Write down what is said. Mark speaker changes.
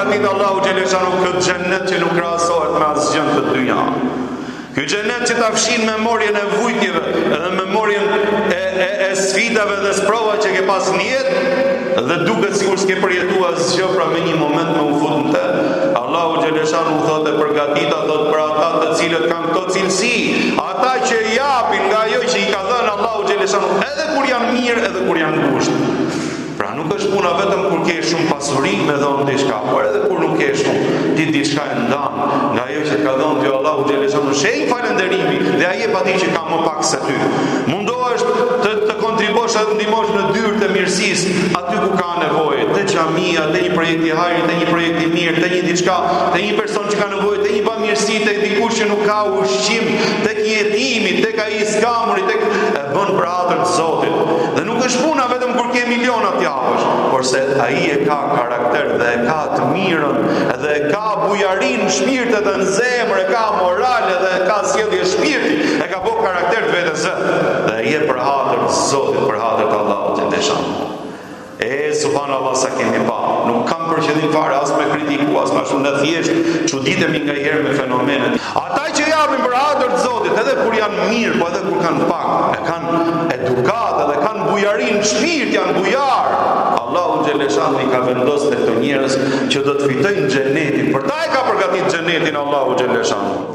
Speaker 1: përgatit Allahu xhaleshanu këtë xhennet që nuk krahasohet me asgjë të dynja. Ky xhenet që ta fshin memorien e vujtjeve dhe memorien e sfidave dhe sprova që ke pas në jetë dhe duket sikur s'ke përjetuar asgjë, pra me një moment me u fut në të. Allahu xhaleshanu thotë përgatita thotë për ata të cilët kanë këto cilësi, ata që japin nga ajo që i ka dhënë Allahu xhaleshanu, edhe kur janë mirë, edhe kur janë ngushtë. Pra nuk është puna vetëm kur ke shumë pasuri me dhënë diçka, por edhe kur nuk ke shumë, ti diçka e ndan nga ajo që ka dhënë ti Allahu xhaleshanu. Shenjë falënderimi dhe ai e pati që ka më pak se ty. Mundohesh të kontribosh edhe ndihmosh në dyert e mirësisë aty ku ka nevojë, te xhamia, te një projekt i hajrit, te një projekt i mirë, te një diçka, te një person që ka nevojë, te një bamirësi, te dikush që nuk ka ushqim, tek një jetimi, tek ai i skamuri, tek e bën për hatër të Zotit. Dhe nuk është puna vetëm kur ke miliona të japësh, por se ai e ka karakter dhe e ka të mirën, dhe e ka bujarin në shpirt dhe në zemër, e ka moral dhe e ka sjellje shpirti, e ka bërë karakter të vetes dhe ai e për hatër të Zotit, për hatër të Allahut xhaleshanu. Subhanallahu sa kemi pa. Nuk kam për qëllim fare as me kritiku, as më shumë, thjesht çuditemi nga herë me fenomenet. Ata që japin për hatër të Zotit, edhe kur janë mirë, po edhe kur kanë pak, e kanë edukat dhe kanë bujarin në shpirt, janë bujar. Allahu xhaleshanu i ka vendosur tek këto njerëz që do të fitojnë xhenetin. Për ta e ka përgatitur xhenetin Allahu xhaleshanu.